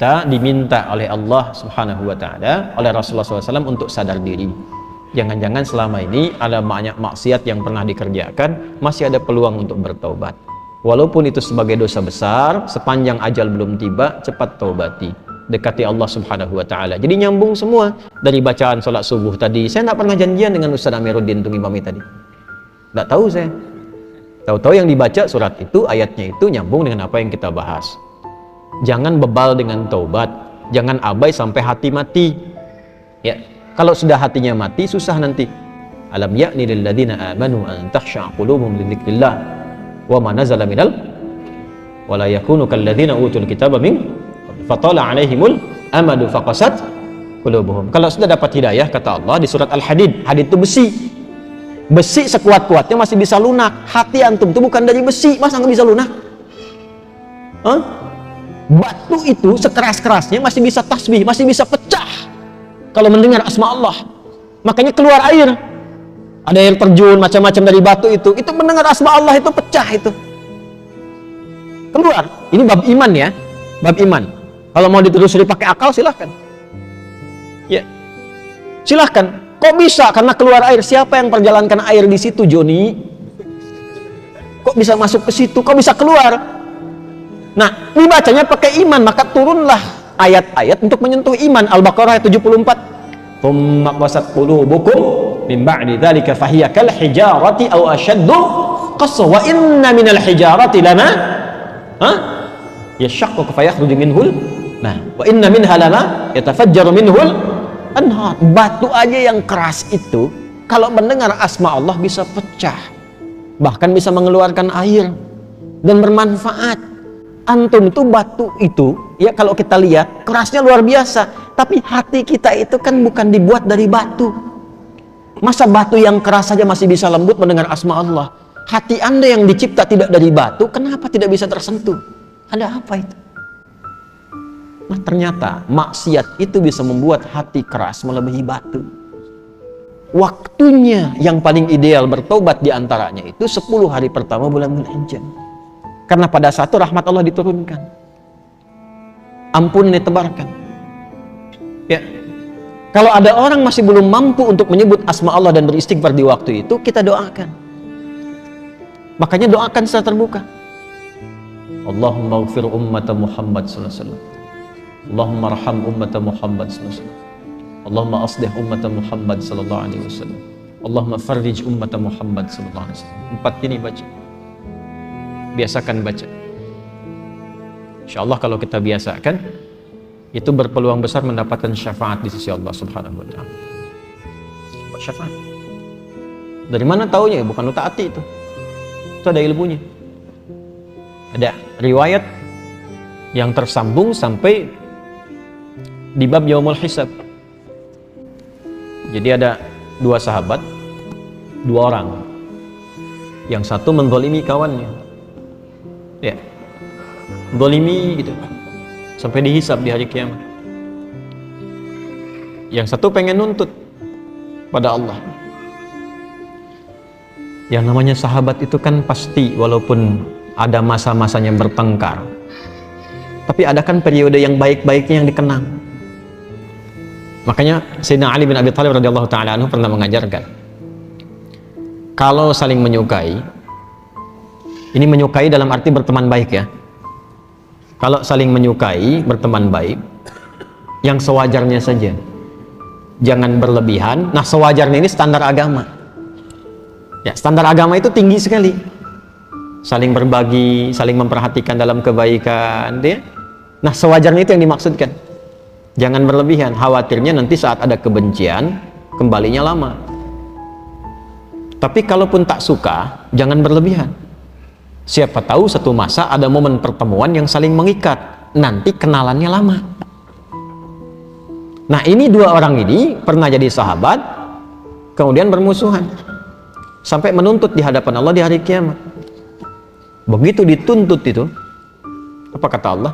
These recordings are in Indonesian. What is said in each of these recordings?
kita diminta oleh Allah Subhanahu wa Ta'ala, oleh Rasulullah SAW untuk sadar diri. Jangan-jangan selama ini ada banyak maksiat yang pernah dikerjakan, masih ada peluang untuk bertaubat. Walaupun itu sebagai dosa besar, sepanjang ajal belum tiba, cepat taubati. Dekati Allah Subhanahu wa Ta'ala. Jadi nyambung semua dari bacaan sholat subuh tadi. Saya tidak pernah janjian dengan Ustaz Amiruddin untuk imami tadi. Tidak tahu saya. Tahu-tahu yang dibaca surat itu, ayatnya itu nyambung dengan apa yang kita bahas. Jangan bebal dengan taubat, jangan abai sampai hati mati. Ya, kalau sudah hatinya mati susah nanti. Alam ya'ni lil ladzina amanu an takhsha'a qulubuhum li dzikrillah wa ma nazala minal wa la yakunu kal ladzina utul kitaba min fatala 'alaihimul amadu faqasat qulubuhum. Kalau sudah dapat hidayah, kata Allah di surat Al-Hadid, hadid itu besi. Besi sekuat-kuatnya masih bisa lunak. Hati antum itu bukan dari besi, masa nggak bisa lunak? Batu itu sekeras-kerasnya masih bisa tasbih, masih bisa pecah kalau mendengar asma Allah. Makanya keluar air, ada air terjun macam-macam dari batu itu mendengar asma Allah itu pecah itu keluar. Ini bab iman ya, bab iman. Kalau mau ditelusuri pakai akal silahkan, ya silahkan. Kok bisa? Karena keluar air. Siapa yang perjalankan air di situ, Joni? Kok bisa masuk ke situ? Kok bisa keluar? Nah, ini bacanya pakai iman, maka turunlah ayat-ayat untuk menyentuh iman. Al-Baqarah ayat 74. Tsumma qasat qulubukum min ba'di dzalika fahiya kal hijarati aw ashaddu qaswa wa inna minal hijarati lama yashaqqu fa yakhruju minhul wa inna minha lama yatafajjaru minhul anhar. Batu aja yang keras itu kalau mendengar asma Allah bisa pecah, bahkan bisa mengeluarkan air dan bermanfaat. Antum itu batu itu ya, kalau kita lihat kerasnya luar biasa, tapi hati kita itu kan bukan dibuat dari batu. Masa batu yang keras saja masih bisa lembut mendengar asma Allah? Hati Anda yang dicipta tidak dari batu, kenapa tidak bisa tersentuh? Ada apa itu? Nah, ternyata maksiat itu bisa membuat hati keras melebihi batu. Waktunya yang paling ideal bertobat diantaranya itu 10 hari pertama bulan Dzulhijjah. Karena pada saat itu rahmat Allah diturunkan, ampunan ditebarkan. Ya, kalau ada orang masih belum mampu untuk menyebut asma Allah dan beristighfar di waktu itu, kita doakan. Makanya doakan secara terbuka. Allahumma ighfir ummata Muhammad sallallahu alaihi wasallam. Allahumma arham ummata Muhammad sallallahu alaihi wasallam. Allahumma aslih ummata Muhammad sallallahu alaihi wasallam. Allahumma farrij ummata Muhammad sallallahu alaihi wasallam. 4 ini baca. Biasakan baca. Insyaallah kalau kita biasakan, itu berpeluang besar mendapatkan syafaat di sisi Allah Subhanahu wa Ta'ala. Syafaat. Dari mana taunya? Bukan lu taati itu. Itu ada ilmunya. Ada riwayat yang tersambung sampai di bab Yaumul Hisab. Jadi ada 2 sahabat, 2 orang. Yang satu menzalimi kawannya. Ya. Zalimi gitu. Sampai dihisab di hari kiamat. Yang satu pengen nuntut pada Allah. Yang namanya sahabat itu kan pasti walaupun ada masa-masanya bertengkar, tapi ada kan periode yang baik-baiknya yang dikenang. Makanya Sayyidina Ali bin Abi Thalib radhiyallahu ta'ala anhu pernah mengajarkan, kalau saling menyukai, ini menyukai dalam arti berteman baik ya. Kalau saling menyukai, berteman baik, yang sewajarnya saja, jangan berlebihan. Nah, sewajarnya ini standar agama. Ya, standar agama itu tinggi sekali. Saling berbagi, saling memperhatikan dalam kebaikan, ya. Nah, sewajarnya itu yang dimaksudkan. Jangan berlebihan, khawatirnya nanti saat ada kebencian, kembalinya lama. Tapi kalaupun tak suka, jangan berlebihan. Siapa tahu satu masa ada momen pertemuan yang saling mengikat, nanti kenalannya lama. Nah, ini 2 orang ini pernah jadi sahabat, kemudian bermusuhan, sampai menuntut di hadapan Allah di hari kiamat. Begitu dituntut itu, apa kata Allah?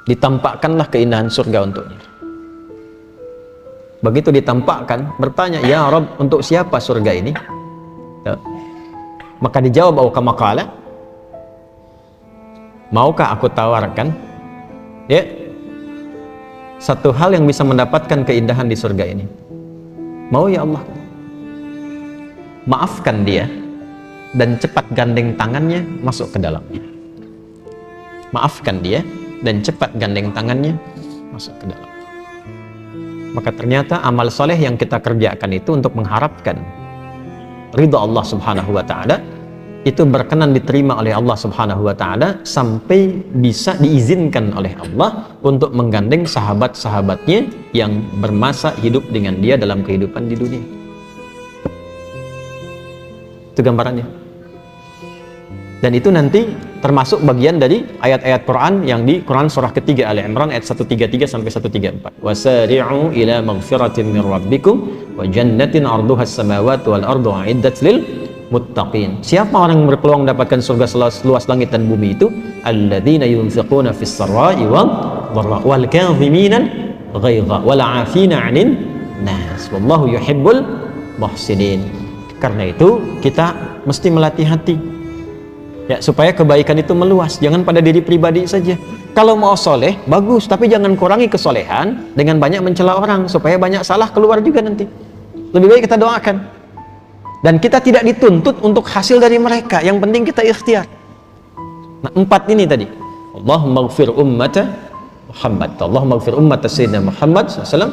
Ditampakkanlah keindahan surga untuknya. Begitu ditampakkan, bertanya, ya Rabb, untuk siapa surga ini? Ya. Maka dijawab, maukah aku tawarkan? Ya, satu hal yang bisa mendapatkan keindahan di surga ini. Mau ya Allah, maafkan dia dan cepat gandeng tangannya masuk ke dalamnya. Maafkan dia dan cepat gandeng tangannya masuk ke dalam. Maka ternyata amal soleh yang kita kerjakan itu untuk mengharapkan ridha Allah Subhanahu wa Ta'ala, itu berkenan diterima oleh Allah Subhanahu wa Ta'ala sampai bisa diizinkan oleh Allah untuk menggandeng sahabat-sahabatnya yang bermasa hidup dengan dia dalam kehidupan di dunia. Itu gambarannya. Dan itu nanti termasuk bagian dari ayat-ayat Quran yang di Quran surah ketiga Ali Imran ayat 133 sampai 134. Wasari'u ila maghfiratin min rabbikum wa jannatin 'arduha as-samawati wal ardu 'iddat lil muttaqin. Siapa orang yang berpeluang mendapatkan surga seluas langit dan bumi itu? Alladzina yunfiquna fis sarai wal dharra wal kadhimina ghaidha wal 'afina 'anil nas wallahu yuhibbul muhsinin. Karena itu kita mesti melatih hati ya, supaya kebaikan itu meluas, jangan pada diri pribadi saja. Kalau mau soleh, bagus, tapi jangan kurangi kesolehan dengan banyak mencela orang, supaya banyak salah keluar juga nanti. Lebih baik kita doakan. Dan kita tidak dituntut untuk hasil dari mereka, yang penting kita ikhtiar. Nah, 4 ini tadi. Allahumma ighfir ummata Muhammad, Allahumma ighfir ummata Sayyidina Muhammad SAW,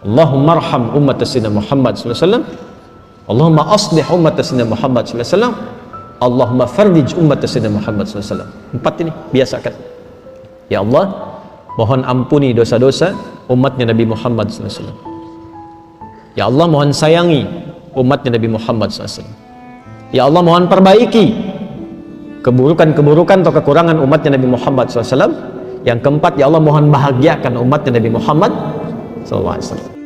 Allahumma arham ummata Sayyidina Muhammad SAW, Allahumma aslih ummata Sayyidina Muhammad SAW, Allahumma farrij ummat Sayyidina Muhammad SAW. 4 ini biasakan. Ya Allah, mohon ampuni dosa-dosa umatnya Nabi Muhammad SAW. Ya Allah, mohon sayangi umatnya Nabi Muhammad SAW. Ya Allah, mohon perbaiki keburukan-keburukan atau kekurangan umatnya Nabi Muhammad SAW. Yang keempat, ya Allah, mohon bahagiakan umatnya Nabi Muhammad SAW.